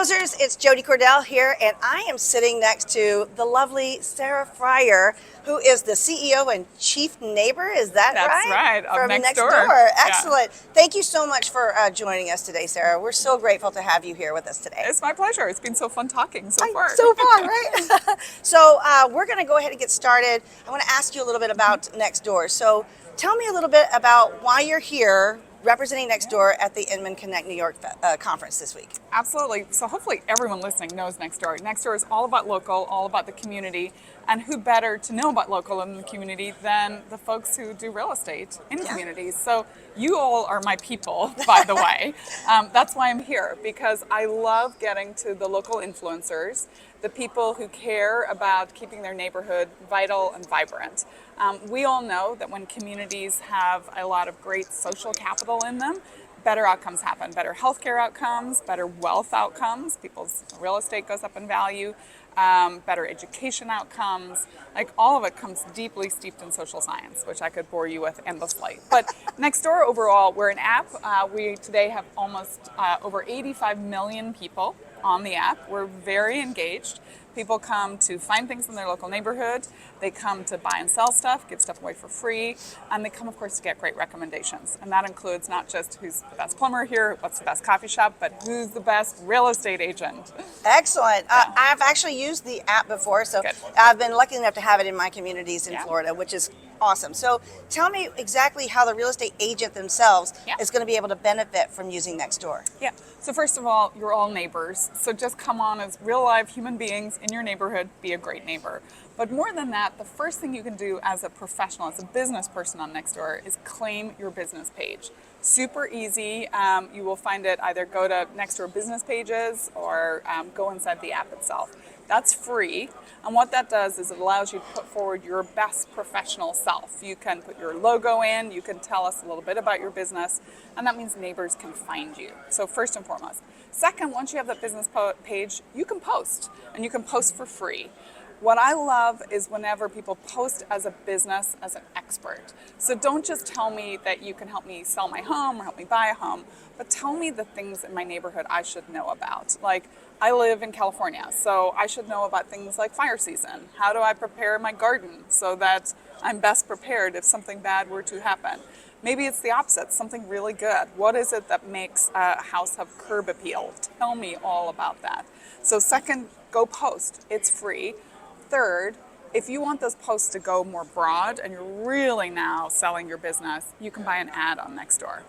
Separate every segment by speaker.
Speaker 1: Closers, it's Jodie Cordell here, and I am sitting next to the lovely Sarah Friar, who is the CEO and Chief Neighbor. Is that right?
Speaker 2: That's right. Of
Speaker 1: From
Speaker 2: Nextdoor.
Speaker 1: Nextdoor. Excellent.
Speaker 2: Yeah.
Speaker 1: Thank you so much for joining us today, Sarah. We're so grateful to have you here with us today.
Speaker 2: It's my pleasure. It's been so fun talking so far.
Speaker 1: So fun, right? So we're going to go ahead and get started. I want to ask you a little bit about Nextdoor. So tell me a little bit about why you're here representing Nextdoor at the Inman Connect New York conference this week.
Speaker 2: Absolutely. So hopefully everyone listening knows Nextdoor. Nextdoor is all about local, all about the community. And who better to know about local in the community than the folks who do real estate in communities. So you all are my people, by the way. That's why I'm here, because I love getting to the local influencers, the people who care about keeping their neighborhood vital and vibrant. We all know that when communities have a lot of great social capital in them, better outcomes happen, better healthcare outcomes, better wealth outcomes, people's real estate goes up in value, better education outcomes, like all of it comes deeply steeped in social science, which I could bore you with endlessly. But Nextdoor overall, we're an app. We today have almost over 85 million people on the app. We're very engaged. People come to find things in their local neighborhood. They come to buy and sell stuff, give stuff away for free, and they come, of course, to get great recommendations. And that includes not just who's the best plumber here, what's the best coffee shop, but who's the best real estate agent.
Speaker 1: Excellent. I've actually used the app before, so
Speaker 2: Good.
Speaker 1: I've been lucky enough to have it in my communities in Florida, which is awesome. So tell me exactly how the real estate agent themselves is going to be able to benefit from using Nextdoor.
Speaker 2: Yeah. So first of all, you're all neighbors. So just come on as real live human beings in your neighborhood, be a great neighbor. But more than that, the first thing you can do as a professional, as a business person on Nextdoor, is claim your business page. Super easy. You will find it either go to Nextdoor business pages or go inside the app itself. That's free. And what that does is it allows you to put forward your best professional self. You can put your logo in, you can tell us a little bit about your business, and that means neighbors can find you. So first and foremost. Second, once you have that business page, you can post, and you can post for free. What I love is whenever people post as a business, as an expert. So don't just tell me that you can help me sell my home or help me buy a home, but tell me the things in my neighborhood I should know about. Like, I live in California, so I should know about things like fire season. How do I prepare my garden so that I'm best prepared if something bad were to happen? Maybe it's the opposite, something really good. What is it that makes a house have curb appeal? Tell me all about that. So second, go post. It's free. Third, if you want those posts to go more broad and you're really now selling your business, you can buy an ad on Nextdoor.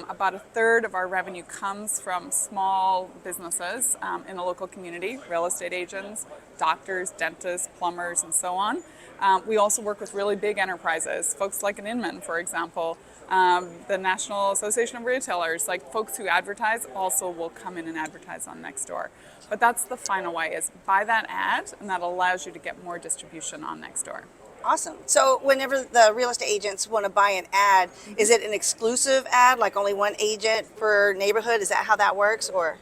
Speaker 2: About a third of our revenue comes from small businesses in the local community, real estate agents, doctors, dentists, plumbers, and so on. We also work with really big enterprises, folks like an Inman, for example, the National Association of Retailers, like folks who advertise also will come in and advertise on Nextdoor. But that's the final way, is buy that ad, and that allows you to get more distribution on Nextdoor.
Speaker 1: Awesome. So whenever the real estate agents want to buy an ad, is it an exclusive ad, like only one agent per neighborhood? Is that how that works? Or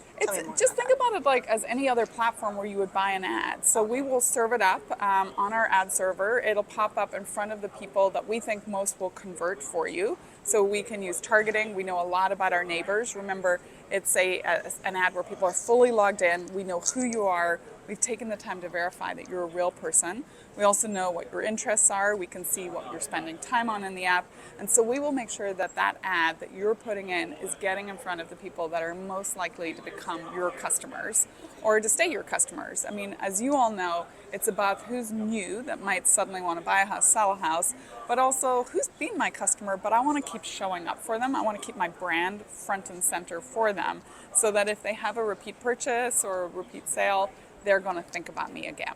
Speaker 2: just think about it like as any other platform where you would buy an ad. So we will serve it up on our ad server. It'll pop up in front of the people that we think most will convert for you. So we can use targeting. We know a lot about our neighbors. Remember, it's an ad where people are fully logged in. We know who you are. We've taken the time to verify that you're a real person. We also know what your interests are. We can see what you're spending time on in the app. And so we will make sure that that ad that you're putting in is getting in front of the people that are most likely to become your customers or to stay your customers. I mean, as you all know, it's about who's new that might suddenly want to buy a house, sell a house, but also who's been my customer, but I want to keep showing up for them. I want to keep my brand front and center for them so that if they have a repeat purchase or a repeat sale, they're going to think about me again.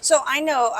Speaker 1: So I know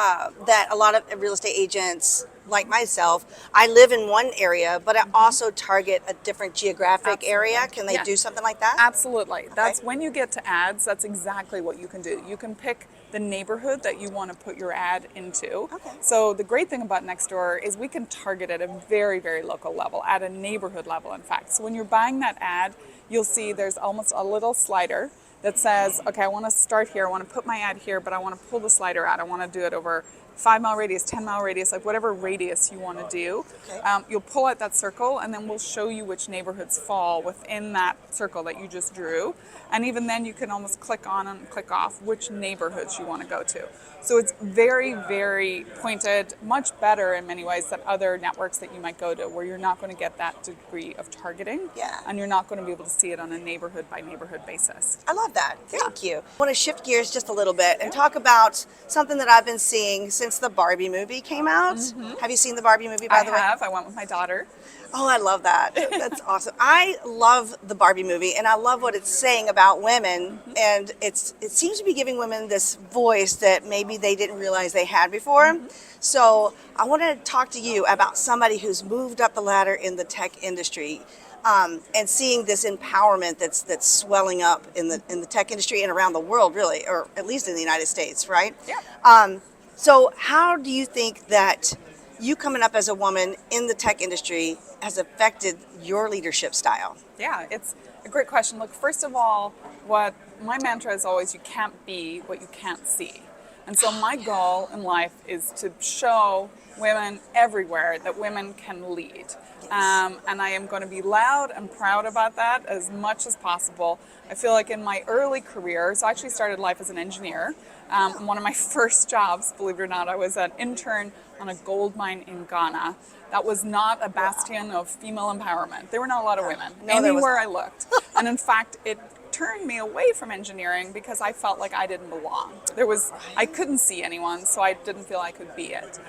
Speaker 1: that a lot of real estate agents, like myself, I live in one area, but I also target a different geographic area. Can they do something like that?
Speaker 2: Absolutely. Okay. That's when you get to ads, that's exactly what you can do. You can pick the neighborhood that you want to put your ad into.
Speaker 1: Okay.
Speaker 2: So the great thing about Nextdoor is we can target at a very, very local level, at a neighborhood level, in fact. So when you're buying that ad, you'll see there's almost a little slider that says, okay, I want to start here, I want to put my ad here, but I want to pull the slider out. I want to do it over 5-mile radius, 10-mile radius, like whatever radius you want to do.
Speaker 1: Okay.
Speaker 2: You'll pull out that circle, and then we'll show you which neighborhoods fall within that circle that you just drew. And even then you can almost click on and click off which neighborhoods you want to go to. So it's very, very pointed, much better in many ways than other networks that you might go to, where you're not going to get that degree of targeting.
Speaker 1: Yeah.
Speaker 2: And you're not going to be able to see it on a neighborhood by neighborhood basis.
Speaker 1: I love that. Thank you. I want to shift gears just a little bit and talk about something that I've been seeing since the Barbie movie came out. Have you seen the Barbie movie, by the way?
Speaker 2: I have. I went with my daughter.
Speaker 1: Oh, I love that. That's awesome. I love the Barbie movie, and I love what it's saying about women. And it seems to be giving women this voice that maybe they didn't realize they had before. So I want to talk to you about somebody who's moved up the ladder in the tech industry. And seeing this empowerment that's swelling up in the tech industry and around the world, really, or at least in the United States, right?
Speaker 2: Yeah.
Speaker 1: So how do you think that you coming up as a woman in the tech industry has affected your leadership style?
Speaker 2: Yeah, it's a great question. Look, first of all, what my mantra is always, you can't be what you can't see. And so my goal in life is to show women everywhere that women can lead. And I am going to be loud and proud about that as much as possible. I feel like in my early career, so I actually started life as an engineer. One of my first jobs, believe it or not, I was an intern on a gold mine in Ghana. That was not a bastion of female empowerment. There were not a lot of women anywhere I looked. And in fact, it turned me away from engineering because I felt like I didn't belong. I couldn't see anyone, so I didn't feel I could be it.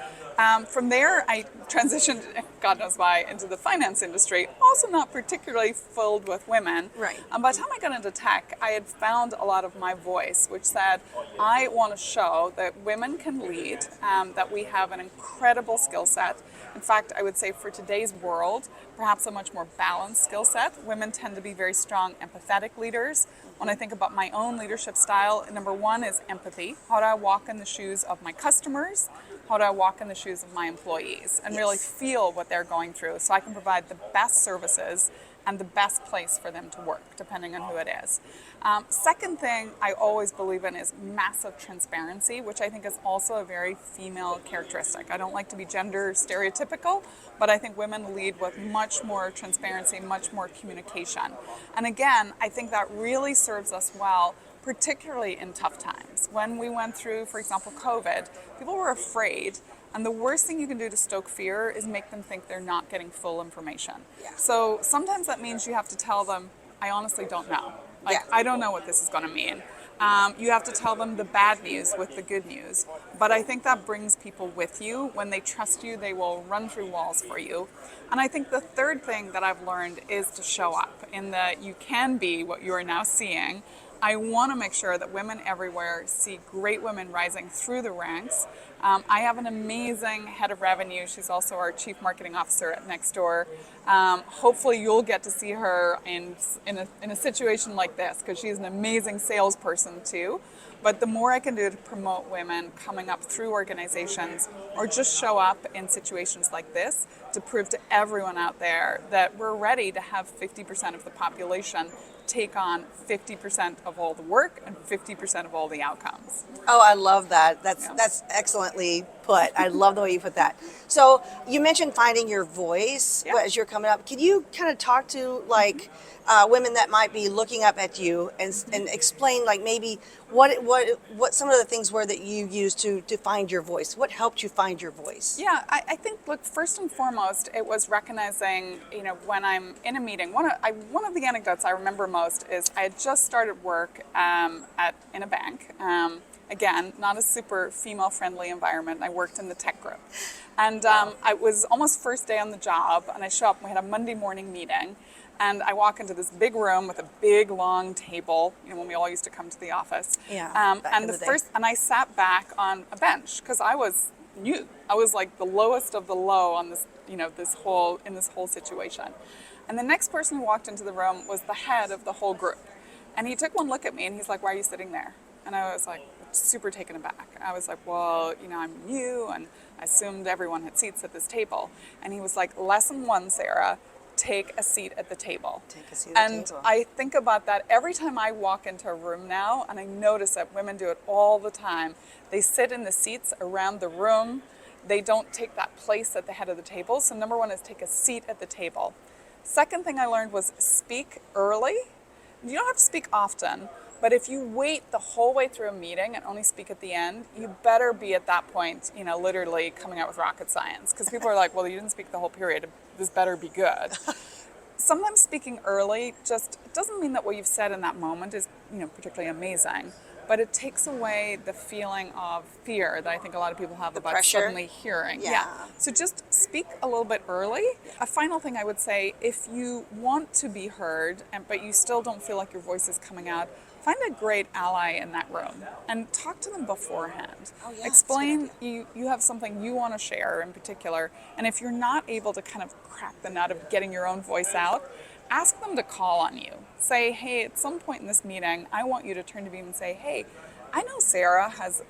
Speaker 2: From there, I transitioned, God knows why, into the finance industry, also not particularly filled with women.
Speaker 1: Right.
Speaker 2: By the time I got into tech, I had found a lot of my voice, which said, I want to show that women can lead, that we have an incredible skill set. In fact, I would say for today's world, perhaps a much more balanced skill set. Women tend to be very strong, empathetic leaders. When I think about my own leadership style, number one is empathy. How do I walk in the shoes of my customers? How do I walk in the shoes of my employees and really feel what they're going through so I can provide the best services and the best place for them to work, depending on who it is. Second thing I always believe in is massive transparency, which I think is also a very female characteristic. I don't like to be gender stereotypical, but I think women lead with much more transparency, much more communication. And again, I think that really serves us well, particularly in tough times. When we went through, for example, COVID, people were afraid. And the worst thing you can do to stoke fear is make them think they're not getting full information. Yeah. So sometimes that means you have to tell them, I honestly don't know. I don't know what this is going to mean. You have to tell them the bad news with the good news. But I think that brings people with you. When they trust you, they will run through walls for you. And I think the third thing that I've learned is to show up in that you can be what you are now seeing. I want to make sure that women everywhere see great women rising through the ranks. I have an amazing head of revenue. She's also our chief marketing officer at Nextdoor. Hopefully you'll get to see her in a situation like this because she's an amazing salesperson too. But the more I can do to promote women coming up through organizations or just show up in situations like this to prove to everyone out there that we're ready to have 50% of the population take on 50% of all the work and 50% of all the outcomes.
Speaker 1: Oh, I love that. That's excellently put. I love the way you put that. So you mentioned finding your voice as you're coming up. Can you kind of talk to women that might be looking up at you and explain maybe what some of the things were that you used to find your voice? What helped you find your voice?
Speaker 2: Yeah, I think, look, first and foremost, it was recognizing, when I'm in a meeting, one of the anecdotes I remember most is I had just started work in a bank. Again, not a super female-friendly environment. I worked in the tech group. And I was almost first day on the job, and I show up, and we had a Monday morning meeting. And I walk into this big room with a big, long table, when we all used to come to the office.
Speaker 1: Yeah,
Speaker 2: and I sat back on a bench, because I was new. I was like the lowest of the low on this, in this whole situation. And the next person who walked into the room was the head of the whole group. And he took one look at me, and he's like, "Why are you sitting there?" And I was like, super taken aback. I was like, well, I'm new, and I assumed everyone had seats at this table. And he was like, lesson one, Sarah, take a seat at the table.
Speaker 1: Take a seat at the
Speaker 2: And
Speaker 1: table.
Speaker 2: I think about that every time I walk into a room now, and I notice that women do it all the time. They sit in the seats around the room. They don't take that place at the head of the table. So number one is take a seat at the table. Second thing I learned was speak early. You don't have to speak often, but if you wait the whole way through a meeting and only speak at the end, you better be at that point, literally coming out with rocket science. Because people are like, well, you didn't speak the whole period. This better be good. Sometimes speaking early just doesn't mean that what you've said in that moment is, particularly amazing, but it takes away the feeling of fear that I think a lot of people have about
Speaker 1: pressure.
Speaker 2: suddenly hearing.
Speaker 1: Yeah.
Speaker 2: So just speak a little bit early. A final thing I would say, if you want to be heard, but you still don't feel like your voice is coming out, find a great ally in that room and talk to them beforehand.
Speaker 1: Oh, yeah,
Speaker 2: Explain you have something you want to share in particular, and if you're not able to kind of crack the nut of getting your own voice out, ask them to call on you. Say, hey, at some point in this meeting, I want you to turn to me and say, hey, I know Sarah has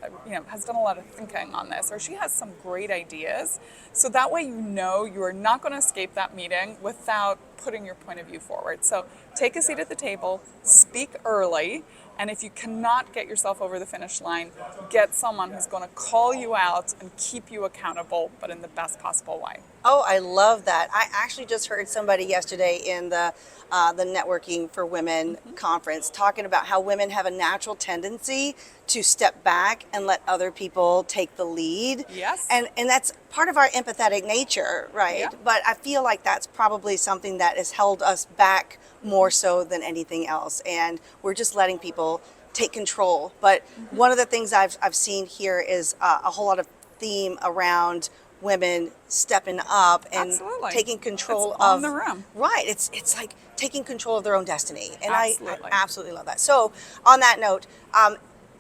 Speaker 2: done a lot of thinking on this, or she has some great ideas. So that way you are not going to escape that meeting without putting your point of view forward. So take a seat at the table, speak early, and if you cannot get yourself over the finish line, get someone who's going to call you out and keep you accountable, but in the best possible way.
Speaker 1: Oh, I love that. I actually just heard somebody yesterday in the Networking for Women conference talking about how women have a natural tendency to step back and let other people take the lead.
Speaker 2: Yes.
Speaker 1: And that's part of our empathetic nature, right?
Speaker 2: Yeah.
Speaker 1: But I feel like that's probably something that has held us back more so than anything else. And we're just letting people take control. But one of the things I've seen here is a whole lot of theme around women stepping up and
Speaker 2: Absolutely.
Speaker 1: taking control
Speaker 2: It's
Speaker 1: of
Speaker 2: on the room.
Speaker 1: Right. It's like taking control of their own destiny. And I
Speaker 2: Absolutely.
Speaker 1: absolutely love that. So on that note,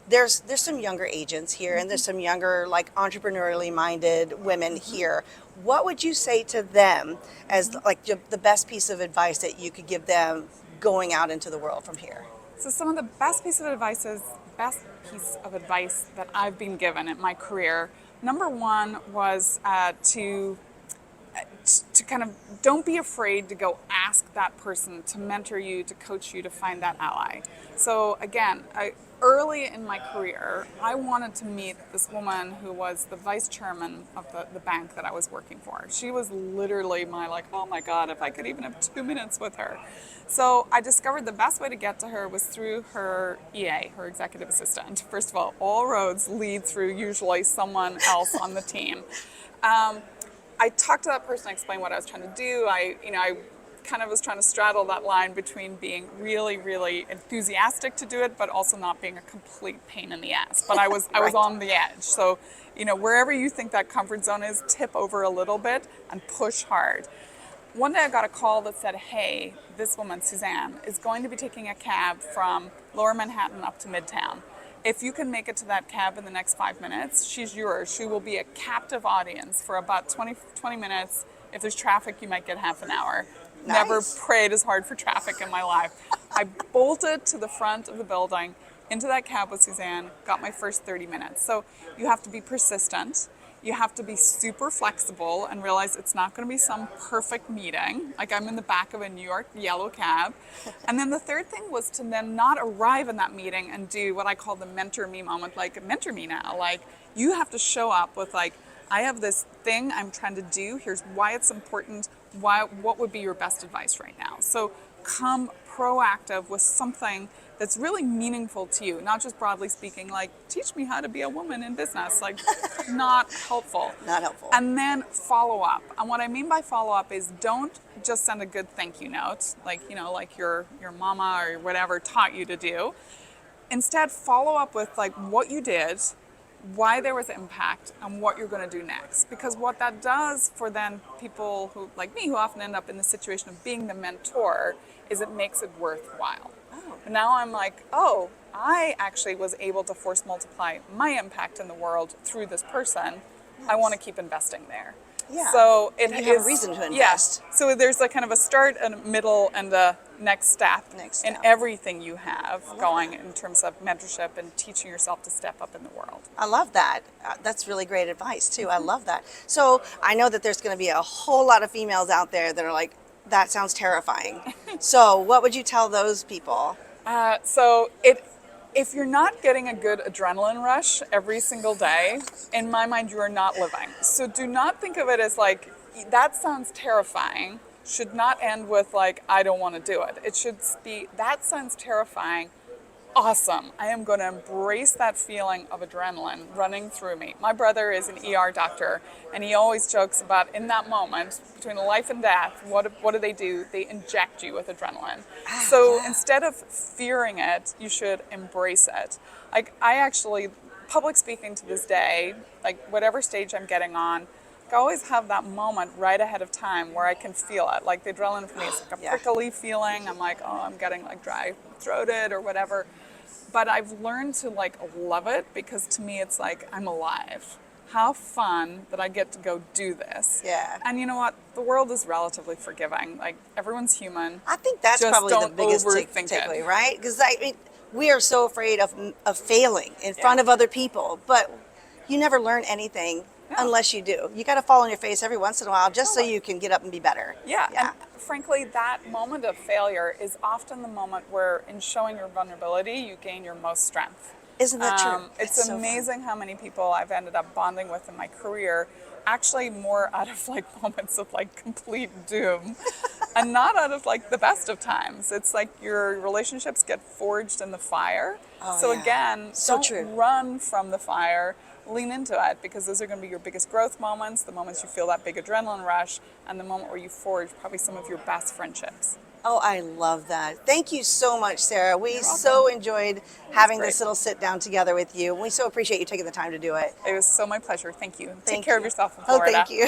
Speaker 1: there's some younger agents here and there's some younger, like, entrepreneurially minded women here. What would you say to them as like the best piece of advice that you could give them going out into the world from here?
Speaker 2: So some of the best piece of advice that I've been given in my career, number one was to kind of don't be afraid to go ask that person to mentor you, to coach you, to find that ally. So again, early in my career, I wanted to meet this woman who was the vice chairman of the bank that I was working for. She was literally oh my God, if I could even have 2 minutes with her. So I discovered the best way to get to her was through her EA, her executive assistant. First of all roads lead through usually someone else on the team. I talked to that person, I explained what I was trying to do. I kind of was trying to straddle that line between being really, really enthusiastic to do it, but also not being a complete pain in the ass. But I was
Speaker 1: Right.
Speaker 2: on the edge. So, wherever you think that comfort zone is, tip over a little bit and push hard. One day I got a call that said, hey, this woman, Suzanne, is going to be taking a cab from Lower Manhattan up to Midtown. If you can make it to that cab in the next 5 minutes, she's yours. She will be a captive audience for about 20 minutes. If there's traffic, you might get half an hour.
Speaker 1: Nice.
Speaker 2: Never prayed as hard for traffic in my life. I bolted to the front of the building, into that cab with Suzanne, got my first 30 minutes. So you have to be persistent. You have to be super flexible and realize it's not going to be some perfect meeting. Like, I'm in the back of a New York yellow cab. And then the third thing was to then not arrive in that meeting and do what I call the mentor me moment, like, mentor me now. Like, you have to show up with, like, I have this thing I'm trying to do. Here's why it's important. What would be your best advice right now? So come proactive with something that's really meaningful to you, not just broadly speaking, like, teach me how to be a woman in business, like, not helpful.
Speaker 1: Not helpful.
Speaker 2: And then follow up. And what I mean by follow up is don't just send a good thank you note, like, like your mama or whatever taught you to do. Instead, follow up with, like, what you did, why there was impact, and what you're going to do next. Because what that does for then people who, like me, who often end up in the situation of being the mentor, is it makes it worthwhile. And now I'm like, oh, I actually was able to force multiply my impact in the world through this person. I want to keep investing there.
Speaker 1: Yeah.
Speaker 2: So
Speaker 1: You have a reason to invest.
Speaker 2: Yeah. So there's a kind of a start, a middle, and a next step in everything you have going in terms of mentorship and teaching yourself to step up in the world.
Speaker 1: I love that. That's really great advice too. I love that. So I know that there's going to be a whole lot of females out there that are like, That sounds terrifying. So what would you tell those people?
Speaker 2: If you're not getting a good adrenaline rush every single day, in my mind, you are not living. So do not think of it as like, that sounds terrifying. Should not end with like, I don't want to do it. It should be, that sounds terrifying. Awesome. I am going to embrace that feeling of adrenaline running through me. My brother is an ER doctor, and he always jokes about in that moment between life and death, what do? They inject you with adrenaline. So instead of fearing it, you should embrace it. Like, I actually, public speaking to this day, like whatever stage I'm getting on, I always have that moment right ahead of time where I can feel it. Like the adrenaline for me is like a prickly feeling. I'm like, oh, I'm getting like dry throated or whatever. But I've learned to like love it because to me it's like I'm alive. How fun that I get to go do this.
Speaker 1: Yeah.
Speaker 2: And you know what? The world is relatively forgiving. Like everyone's human.
Speaker 1: I think that's
Speaker 2: Just
Speaker 1: probably the
Speaker 2: don't
Speaker 1: biggest
Speaker 2: overthink it.
Speaker 1: takeaway, right? Because I mean, we are so afraid of failing in front of other people, but you never learn anything unless you do. You got to fall on your face every once in a while just so you can get up and be better.
Speaker 2: Yeah, and frankly, that moment of failure is often the moment where, in showing your vulnerability, you gain your most strength.
Speaker 1: Isn't that true?
Speaker 2: It's
Speaker 1: so
Speaker 2: amazing how many people I've ended up bonding with in my career, actually more out of like moments of like complete doom and not out of like the best of times. It's like your relationships get forged in the fire. Again, don't run from the fire. Lean into it because those are going to be your biggest growth moments, the moments you feel that big adrenaline rush, and the moment where you forge probably some of your best friendships.
Speaker 1: Oh, I love that. Thank you so much, Sarah. We so enjoyed having this little sit down together with you. We so appreciate you taking the time to do it.
Speaker 2: It was so my pleasure. Thank you. Take care of yourself in
Speaker 1: Oh,
Speaker 2: Florida.
Speaker 1: thank you.